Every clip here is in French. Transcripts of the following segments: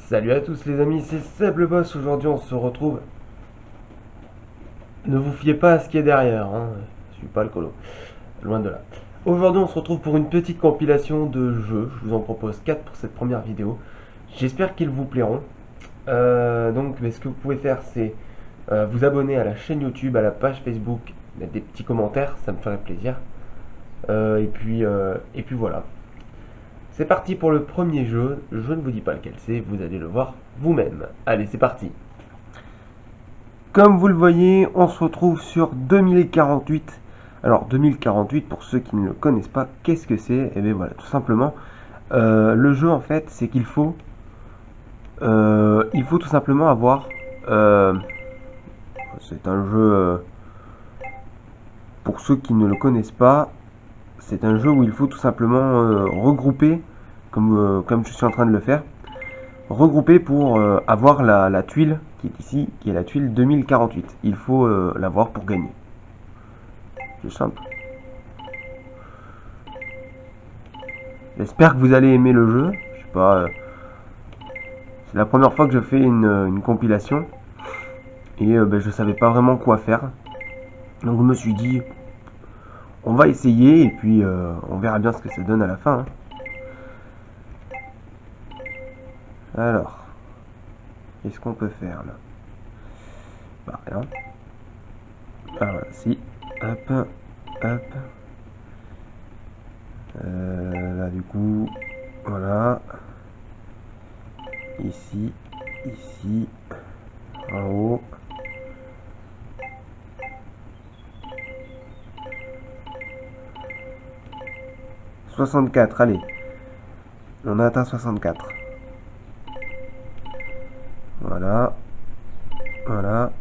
Salut à tous les amis, c'est Seb le Boss. Aujourd'hui on se retrouve. Ne vous fiez pas à ce qui est derrière, hein. Je suis pas le colo, loin de là. Aujourd'hui on se retrouve pour une petite compilation de jeux. Je vous en propose 4 pour cette première vidéo. J'espère qu'ils vous plairont. Mais ce que vous pouvez faire c'est vous abonner à la chaîne YouTube, à la page Facebook, mettre des petits commentaires, ça me ferait plaisir. Et puis voilà. C'est parti pour le premier jeu. Je ne vous dis pas lequel c'est, vous allez le voir vous-même. Allez, c'est parti. Comme vous le voyez, on se retrouve sur 2048. Alors 2048, pour ceux qui ne le connaissent pas, qu'est-ce que c'est? Eh bien voilà, tout simplement, le jeu en fait, c'est il faut tout simplement avoir. C'est un jeu, pour ceux qui ne le connaissent pas, c'est un jeu où il faut tout simplement regrouper, comme je suis en train de le faire, regrouper pour avoir la tuile qui est ici, qui est la tuile 2048. Il faut l'avoir pour gagner. C'est simple. J'espère que vous allez aimer le jeu. Je sais pas. C'est la première fois que je fais une compilation. Et je savais pas vraiment quoi faire. Donc je me suis dit, on va essayer et puis on verra bien ce que ça donne à la fin. Alors, qu'est-ce qu'on peut faire là? Bah rien. Ah voilà, si. Hop, hop. Là du coup, voilà. Ici, ici, en haut. « 64, allez. On a atteint 64. Voilà. Voilà.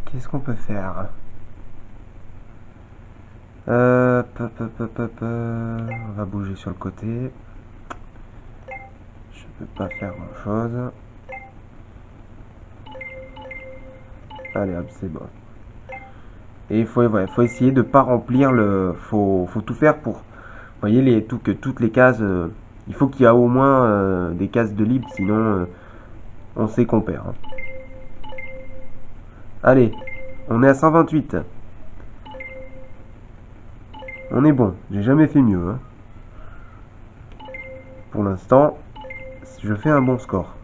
Qu'est-ce qu'on peut faire? On va bouger sur le côté. Je peux pas faire grand chose. Allez hop, c'est bon. Et il faut essayer de pas remplir le. Faut tout faire pour. Vous voyez que toutes les cases. Il faut qu'il y ait au moins des cases de libre, sinon on sait qu'on perd. Allez, on est à 128. On est bon, j'ai jamais fait mieux. Pour l'instant, je fais un bon score.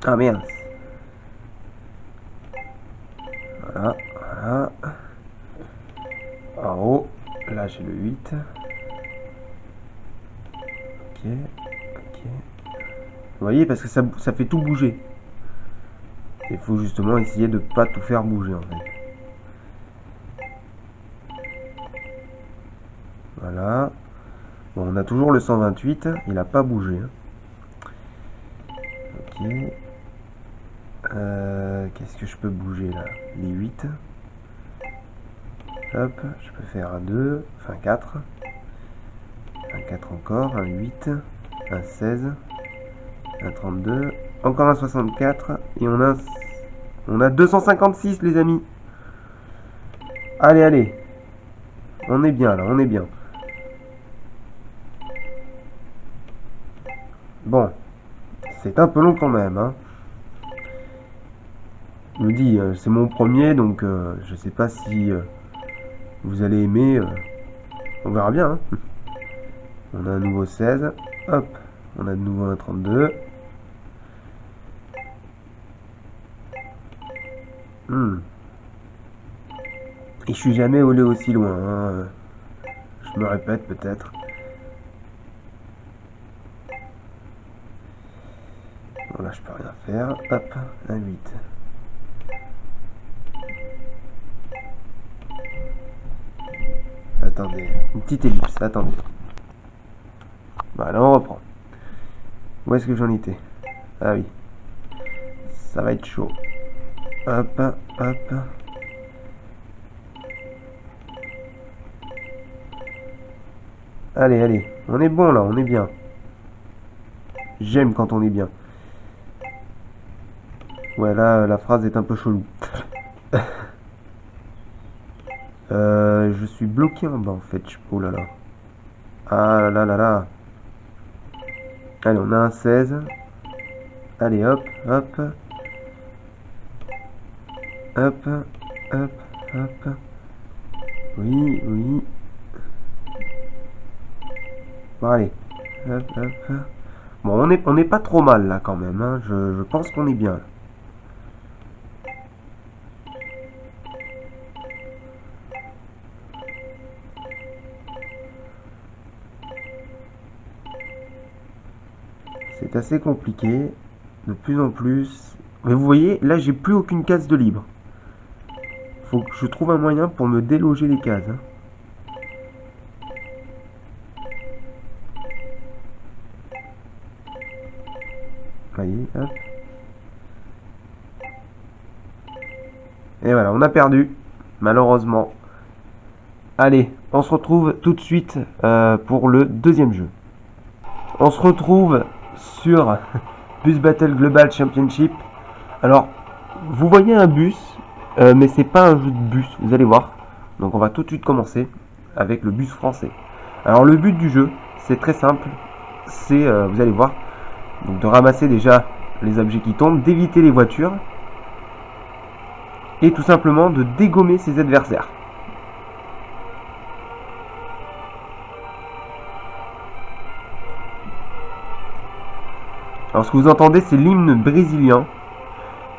Ah merde. Voilà, voilà. En haut, là j'ai le 8. Ok, ok. Vous voyez, parce que ça fait tout bouger. Il faut justement essayer de pas tout faire bouger en fait. Voilà. Bon, on a toujours le 128, il n'a pas bougé. Ok. Qu'est-ce que je peux bouger là? Les 8. Hop, je peux faire un 2, enfin 4. Un 4 encore, un 8, un 16, un 32, encore un 64, et on a 256 les amis. Allez, allez. On est bien là, on est bien. Bon, c'est un peu long quand même, hein. Je me dis, c'est mon premier, donc je sais pas si vous allez aimer. On verra bien, hein. On a un nouveau 16. Hop, on a de nouveau un 32. Et je suis jamais allé aussi loin, hein. Je me répète peut-être. Bon là je peux rien faire. Hop, un 8. Attendez, une petite ellipse, attendez. Voilà, on reprend. Où est-ce que j'en étais? Ah oui. Ça va être chaud. Hop, hop. Allez, allez. On est bon là, on est bien. J'aime quand on est bien. Ouais, là, la phrase est un peu chelou. Je suis bloqué en bas, en fait. Oh là là. Ah là là là. Allez, on a un 16. Allez, hop, hop. Hop, hop, hop. Oui, oui. Bon, allez. Hop, hop. Bon, on est pas trop mal, là, quand même. Hein. Je pense qu'on est bien, là. C'est assez compliqué. De plus en plus. Mais vous voyez, là, j'ai plus aucune case de libre. Faut que je trouve un moyen pour me déloger les cases. Hein. Voyez, hop. Et voilà, on a perdu. Malheureusement. Allez, on se retrouve tout de suite pour le deuxième jeu. On se retrouve sur Bus Battle Global Championship. Alors, vous voyez un bus, mais c'est pas un jeu de bus, vous allez voir. Donc on va tout de suite commencer avec le bus français. Alors le but du jeu, c'est très simple. C'est, vous allez voir, donc de ramasser déjà les objets qui tombent, d'éviter les voitures, et tout simplement de dégommer ses adversaires. Alors ce que vous entendez, c'est l'hymne brésilien,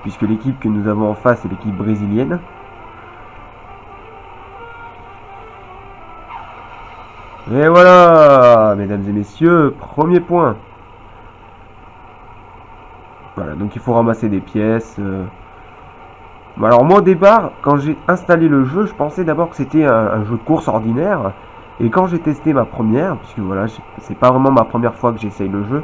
puisque l'équipe que nous avons en face est l'équipe brésilienne. Et voilà, mesdames et messieurs, premier point. Voilà, donc il faut ramasser des pièces. Bon, alors moi au départ, quand j'ai installé le jeu, je pensais d'abord que c'était un jeu de course ordinaire. Et quand j'ai testé ma première, puisque voilà, c'est pas vraiment ma première fois que j'essaye le jeu.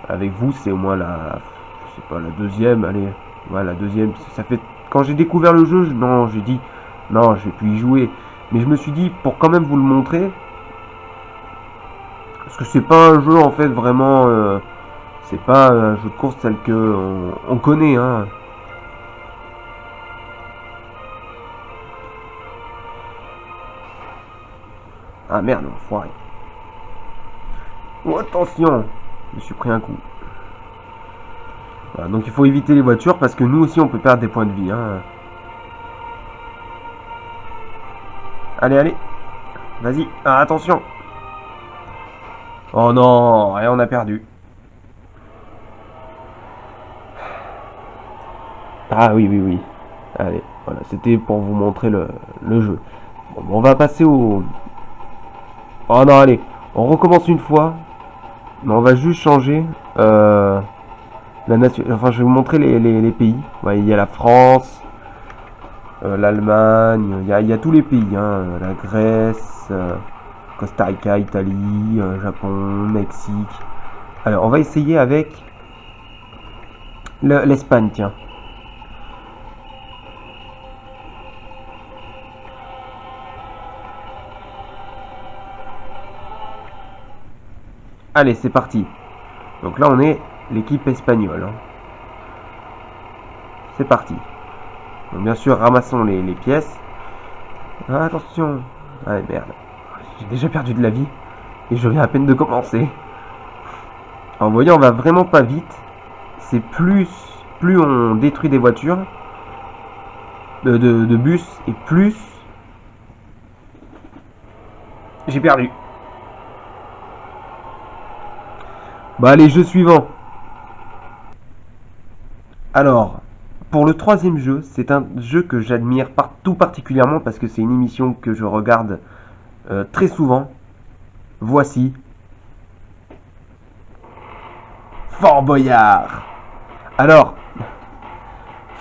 Avec vous, c'est au moins je sais pas, la deuxième, allez, ouais, la deuxième. Ça fait, quand j'ai découvert le jeu, non, j'ai dit, non, je vais plus y jouer. Mais je me suis dit, pour quand même vous le montrer, parce que c'est pas un jeu en fait vraiment, c'est pas un jeu de course tel que on connaît, hein. Ah merde, enfoiré. Oh, attention, je me suis pris un coup. Voilà, donc il faut éviter les voitures parce que nous aussi on peut perdre des points de vie. Hein. Allez, allez. Vas-y. Ah, attention. Oh non, et on a perdu. Ah oui, oui, oui. Allez, voilà, c'était pour vous montrer le jeu. Bon, on va passer au... Oh non, allez, on recommence une fois. Mais on va juste changer la nation. Enfin, je vais vous montrer les pays. Ouais, il y a la France, l'Allemagne, il y a tous les pays. Hein. La Grèce, Costa Rica, Italie, Japon, Mexique. Alors, on va essayer avec l'Espagne, tiens. Allez, c'est parti. Donc là, on est l'équipe espagnole. Hein. C'est parti. Donc, bien sûr, ramassons les pièces. Ah, attention. Ah, merde. J'ai déjà perdu de la vie. Et je viens à peine de commencer. Alors, vous voyez, on va vraiment pas vite. C'est plus on détruit des voitures, de bus, et plus j'ai perdu. Bah allez, jeu suivant. Alors, pour le troisième jeu, c'est un jeu que j'admire tout particulièrement parce que c'est une émission que je regarde très souvent. Voici Fort Boyard. Alors,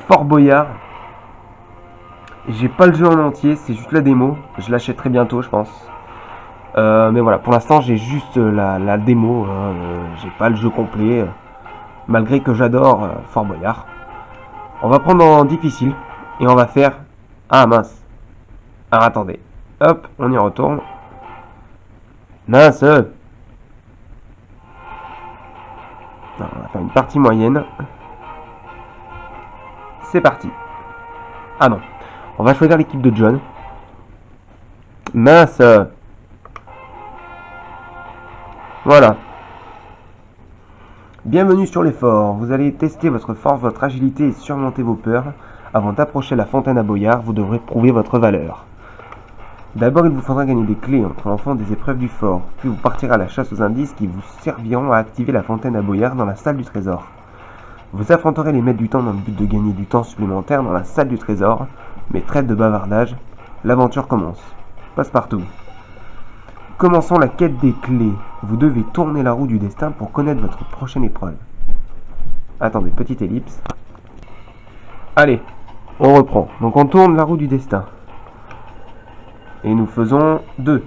Fort Boyard, j'ai pas le jeu en entier, c'est juste la démo. Je l'achèterai bientôt, je pense. Mais voilà, pour l'instant, j'ai juste la démo. Hein, j'ai pas le jeu complet, malgré que j'adore Fort Boyard. On va prendre en difficile et on va faire... Ah mince. Alors attendez. Hop, on y retourne. Mince. Non, on va faire une partie moyenne. c'est parti. Ah non, on va choisir l'équipe de John. Mince. Voilà. Bienvenue sur les forts. Vous allez tester votre force, votre agilité et surmonter vos peurs. Avant d'approcher la fontaine à Boyard, vous devrez prouver votre valeur. D'abord, il vous faudra gagner des clés entre l'enfant des épreuves du fort. Puis vous partirez à la chasse aux indices qui vous serviront à activer la fontaine à Boyard dans la salle du trésor. Vous affronterez les maîtres du temps dans le but de gagner du temps supplémentaire dans la salle du trésor. Mais trêve de bavardage, l'aventure commence. Passe-partout. Commençons la quête des clés. Vous devez tourner la roue du destin pour connaître votre prochaine épreuve. Attendez, petite ellipse. Allez, on reprend. Donc on tourne la roue du destin. Et nous faisons 2.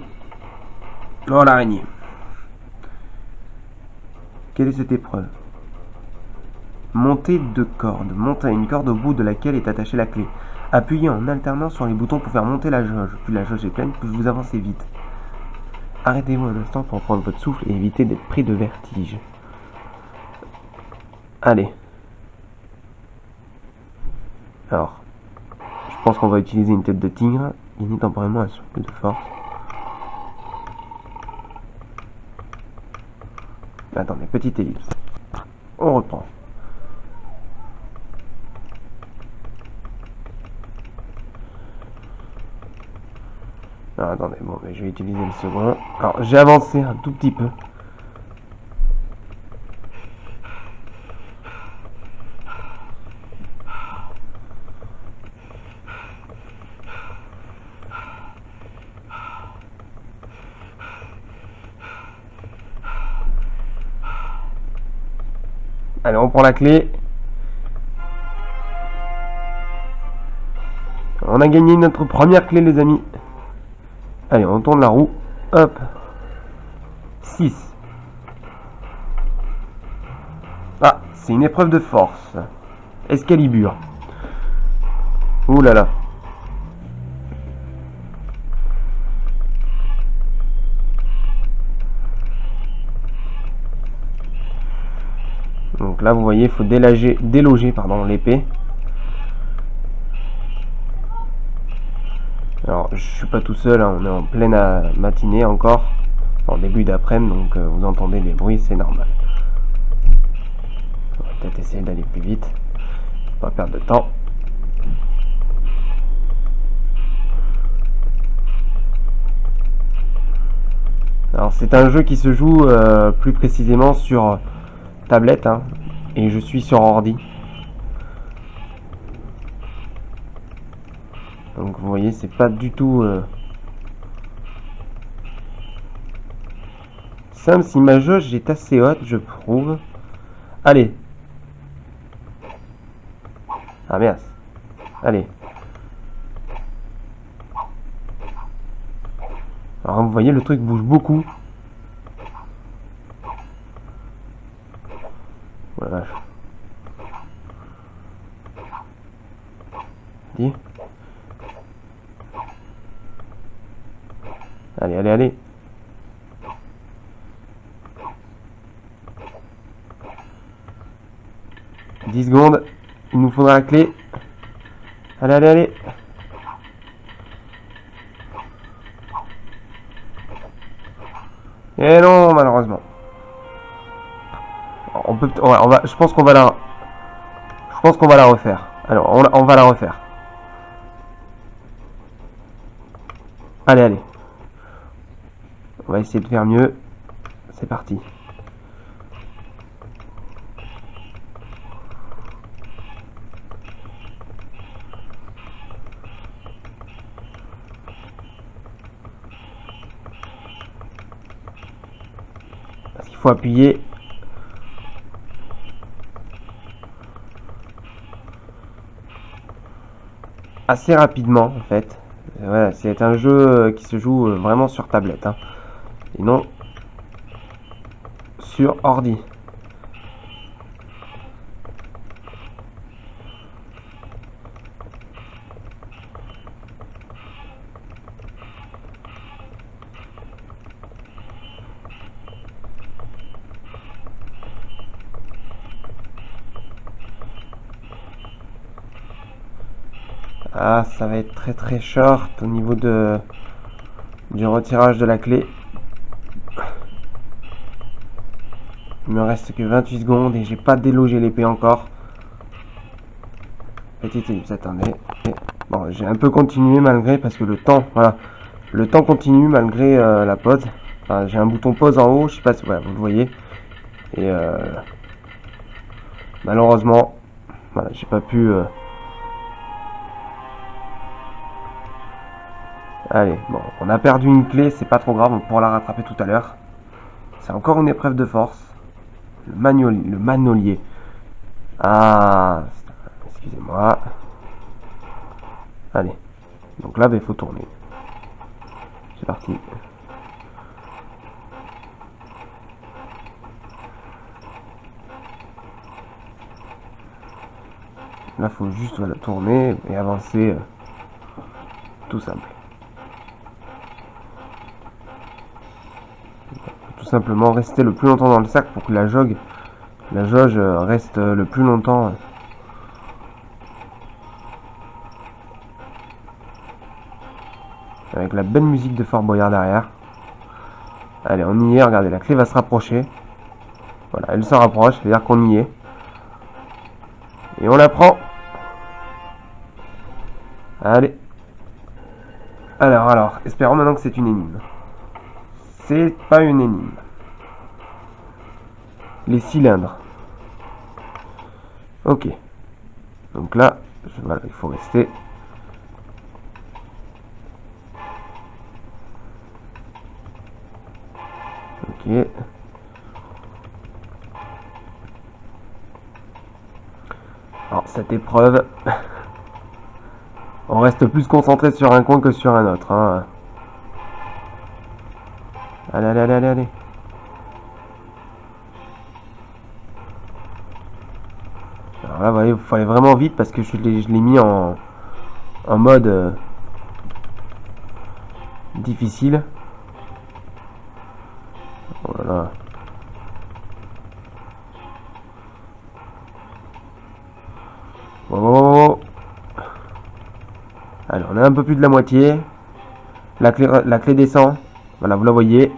Oh, l'araignée. Quelle est cette épreuve? Montée de corde. Montez à une corde au bout de laquelle est attachée la clé. Appuyez en alternance sur les boutons pour faire monter la jauge. Plus la jauge est pleine, plus vous avancez vite. Arrêtez-vous un instant pour prendre votre souffle et éviter d'être pris de vertige. Allez. Alors, je pense qu'on va utiliser une tête de tigre. Gagner temporairement un souffle de force. Attendez, petite ellipse. On reprend. Alors, attendez, bon, mais je vais utiliser le second. Alors, j'ai avancé un tout petit peu. Allez, on prend la clé. On a gagné notre première clé, les amis. Allez, on tourne la roue. Hop. 6. Ah, c'est une épreuve de force. Excalibur. Ouh là là. Donc là, vous voyez, il faut déloger l'épée. Alors, je suis pas tout seul, hein, on est en pleine matinée encore, en début d'après-midi, donc vous entendez des bruits, c'est normal. On va peut-être essayer d'aller plus vite, pas perdre de temps. Alors, c'est un jeu qui se joue plus précisément sur tablette, hein, et je suis sur ordi. Donc vous voyez, c'est pas du tout simple. Si ma jauge est assez haute, je prouve. Allez. Ah merde. Allez. Alors vous voyez, le truc bouge beaucoup. Voilà. Dis. Allez, allez, allez. « 10 secondes. Il nous faudra la clé. Allez, allez, allez. Et non, malheureusement. On peut, je pense qu'on va la refaire. Alors, on va la refaire. Allez, allez. On va essayer de faire mieux. C'est parti. Parce qu'il faut appuyer. Assez rapidement en fait. Voilà, c'est un jeu qui se joue vraiment sur tablette, hein, et non sur ordi. Ah, ça va être très très short au niveau du retirage de la clé. Il me reste que 28 secondes et j'ai pas délogé l'épée encore. Petite ellipse, attendez. Et bon, j'ai un peu continué malgré, parce que le temps, voilà. Le temps continue malgré la pause. Enfin, j'ai un bouton pause en haut, je sais pas si ouais, vous le voyez. Et malheureusement, voilà, j'ai pas pu... Allez, bon, on a perdu une clé, c'est pas trop grave, on pourra la rattraper tout à l'heure. C'est encore une épreuve de force. Le manolier. Ah, excusez-moi. Allez, donc là, il faut tourner. C'est parti. Là, faut juste voilà, tourner et avancer. Tout simple. Tout simplement rester le plus longtemps dans le sac pour que la jauge reste le plus longtemps. Avec la belle musique de Fort Boyard derrière. Allez, on y est, regardez, la clé va se rapprocher. Voilà, elle se rapproche, c'est-à-dire qu'on y est. Et on la prend. Allez. Alors, espérons maintenant que c'est une énigme. C'est pas une énigme. Les cylindres. Ok. Donc là, voilà, il faut rester. Ok. Alors, cette épreuve, on reste plus concentré sur un coin que sur un autre. Hein. Allez. Alors là, vous voyez, il fallait vraiment vite parce que je l'ai mis en mode difficile. Voilà. Oh. Allez, on a un peu plus de la moitié. La clé descend. Voilà, vous la voyez.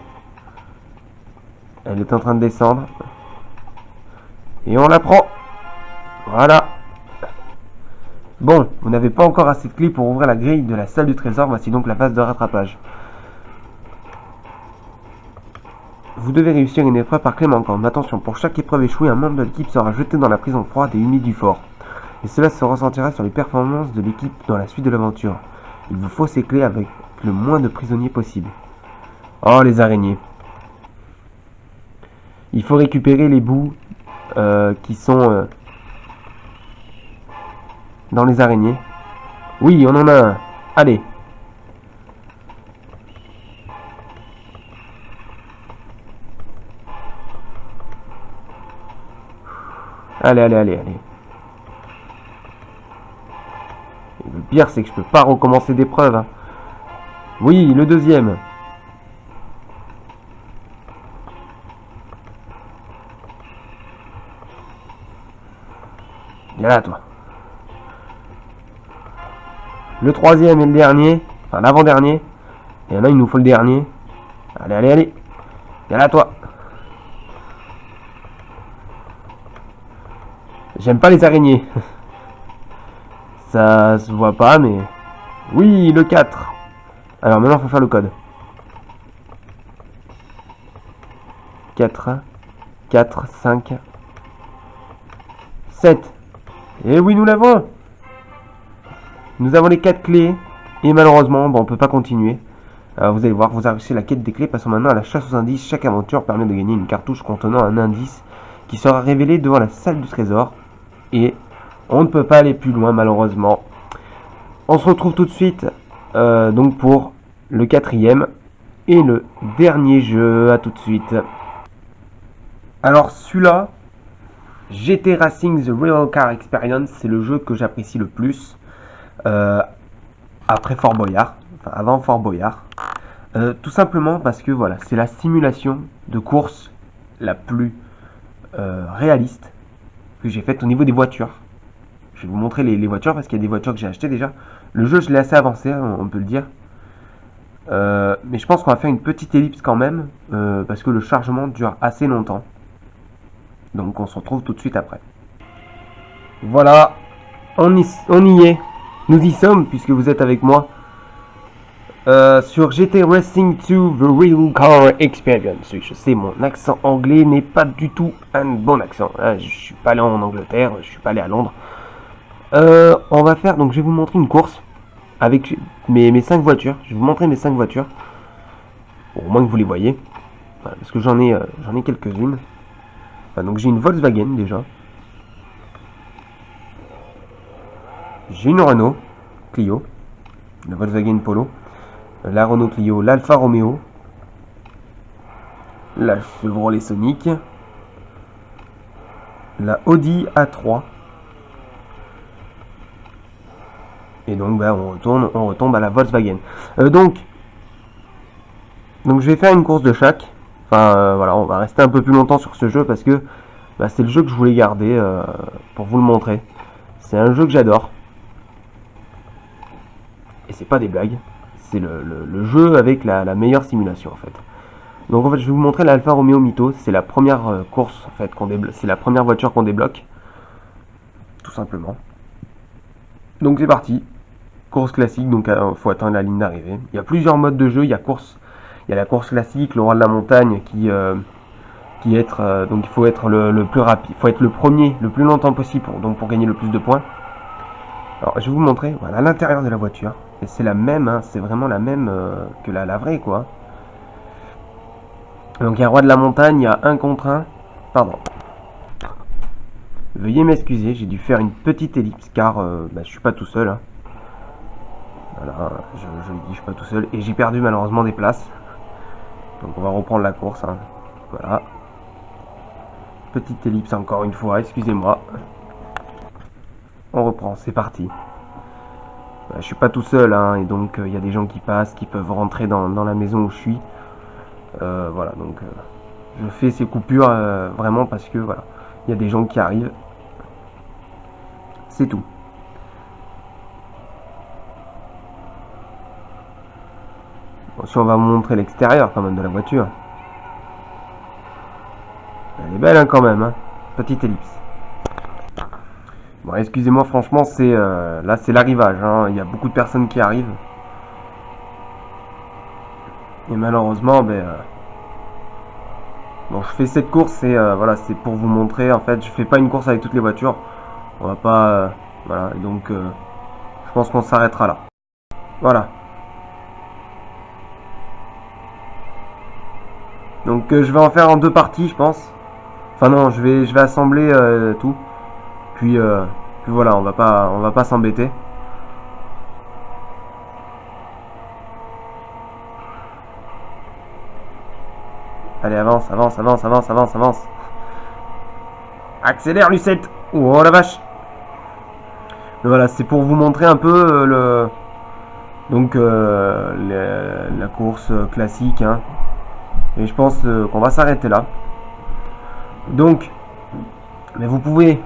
Elle est en train de descendre. Et on la prend. Voilà. Bon, vous n'avez pas encore assez de clés pour ouvrir la grille de la salle du trésor. Voici donc la phase de rattrapage. Vous devez réussir une épreuve par clé manquante. Attention, pour chaque épreuve échouée, un membre de l'équipe sera jeté dans la prison froide et humide du fort. Et cela se ressentira sur les performances de l'équipe dans la suite de l'aventure. Il vous faut ces clés avec le moins de prisonniers possible. Oh, les araignées. Il faut récupérer les bouts qui sont dans les araignées. Oui, on en a un. Allez. Allez. Et le pire, c'est que je peux pas recommencer d'épreuve. Hein. Oui, le deuxième. Viens là, toi. Le troisième et le dernier. Enfin, l'avant-dernier. Et là, il nous faut le dernier. Allez. Viens là, toi. J'aime pas les araignées. Ça se voit pas, mais... Oui, le 4. Alors, maintenant, il faut faire le code. 4, 5, 7. Et oui, nous l'avons. Nous avons les 4 clés. Et malheureusement, bon, on peut pas continuer. Alors, vous allez voir, vous avez réussi la quête des clés. Passons maintenant à la chasse aux indices. Chaque aventure permet de gagner une cartouche contenant un indice qui sera révélé devant la salle du trésor. Et on ne peut pas aller plus loin, malheureusement. On se retrouve tout de suite donc pour le 4e et le dernier jeu. À tout de suite. Alors, celui-là, GT Racing The Real Car Experience, c'est le jeu que j'apprécie le plus après Fort Boyard, enfin avant Fort Boyard, tout simplement parce que voilà, c'est la simulation de course la plus réaliste que j'ai faite au niveau des voitures. vais vous montrer les voitures parce qu'il y a des voitures que j'ai achetées déjà. Le jeu, je l'ai assez avancé, hein, on peut le dire. Mais je pense qu'on va faire une petite ellipse quand même, parce que le chargement dure assez longtemps. Donc on se retrouve tout de suite après. Voilà, on y est. Nous y sommes puisque vous êtes avec moi. Sur GT Racing 2 The Real Car Experience. Oui, je sais, mon accent anglais n'est pas du tout un bon accent. Je suis pas allé en Angleterre, je suis pas allé à Londres. On va faire, donc je vais vous montrer une course avec mes 5 voitures. Je vais vous montrer mes 5 voitures. Bon, au moins que vous les voyez. Voilà, parce que j'en ai quelques-unes. Enfin, donc j'ai une Volkswagen déjà. J'ai une Renault Clio. La Volkswagen Polo. La Renault Clio, l'Alfa Romeo, la Chevrolet Sonic, la Audi A3, et donc on retombe à la Volkswagen. Donc je vais faire une course de chaque. Enfin voilà, on va rester un peu plus longtemps sur ce jeu parce que c'est le jeu que je voulais garder pour vous le montrer. C'est un jeu que j'adore. Et c'est pas des blagues. C'est le jeu avec la meilleure simulation en fait. Donc en fait je vais vous montrer l'Alfa Romeo Mito. C'est la première course en fait c'est la première voiture qu'on débloque. Tout simplement. Donc c'est parti. Course classique, donc il faut atteindre la ligne d'arrivée. Il y a plusieurs modes de jeu. Il y a la course classique, le roi de la montagne donc il faut être le plus rapide. Il faut être le premier le plus longtemps possible pour gagner le plus de points. Alors je vais vous montrer, voilà l'intérieur de la voiture. Et c'est la même, hein, c'est vraiment la même que la vraie quoi. Donc il y a un roi de la montagne, il y a un contre un. Pardon. Veuillez m'excuser, j'ai dû faire une petite ellipse car je suis pas tout seul. Hein. Voilà, je le dis, je suis pas tout seul. Et j'ai perdu malheureusement des places. Donc on va reprendre la course. Hein. Voilà. Petite ellipse encore une fois, excusez-moi. On reprend, c'est parti. Je suis pas tout seul, hein, et donc il y a des gens qui passent, qui peuvent rentrer dans la maison où je suis. Voilà, donc je fais ces coupures vraiment parce que voilà, il y a des gens qui arrivent. C'est tout. Bon, si on va vous montrer l'extérieur quand même de la voiture. Elle est belle hein, quand même, hein. Petite ellipse. Bon, excusez-moi, franchement, là, c'est l'arrivage. Hein. Il y a beaucoup de personnes qui arrivent. Et malheureusement, bon, je fais cette course et voilà, c'est pour vous montrer. En fait, je fais pas une course avec toutes les voitures. On va pas, voilà. Et donc, je pense qu'on s'arrêtera là. Voilà. Donc, je vais en faire en 2 parties, je pense. Enfin non, je vais assembler tout. Puis voilà, on va pas s'embêter. Allez, avance, avance, avance, avance, avance, avance. Accélère, Lucette. Oh la vache. Mais voilà, c'est pour vous montrer un peu la course classique. Hein. Et je pense qu'on va s'arrêter là. Donc, mais vous pouvez...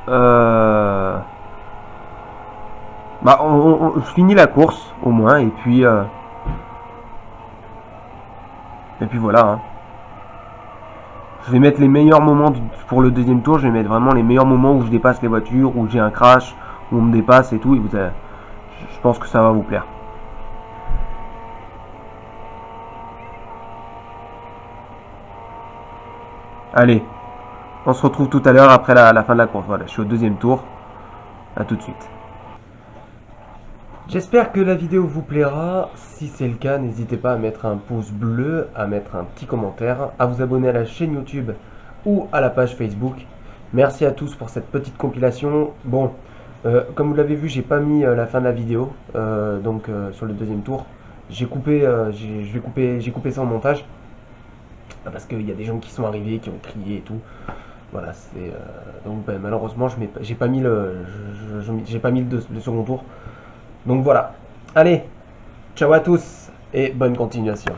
je finis la course au moins et puis voilà. Hein. Je vais mettre les meilleurs moments pour le deuxième tour. Je vais mettre vraiment les meilleurs moments où je dépasse les voitures, où j'ai un crash, où on me dépasse et tout. Et je pense que ça va vous plaire. Allez, on se retrouve tout à l'heure après la fin de la course. Voilà, je suis au deuxième tour. A tout de suite. J'espère que la vidéo vous plaira. Si c'est le cas, n'hésitez pas à mettre un pouce bleu, à mettre un petit commentaire, à vous abonner à la chaîne YouTube ou à la page Facebook. Merci à tous pour cette petite compilation. Bon, comme vous l'avez vu, j'ai pas mis la fin de la vidéo, donc sur le deuxième tour. J'ai coupé ça en montage parce qu'il y a des gens qui sont arrivés, qui ont crié et tout. Voilà, c'est donc malheureusement j'ai pas mis le second tour. Donc voilà. Allez, ciao à tous et bonne continuation.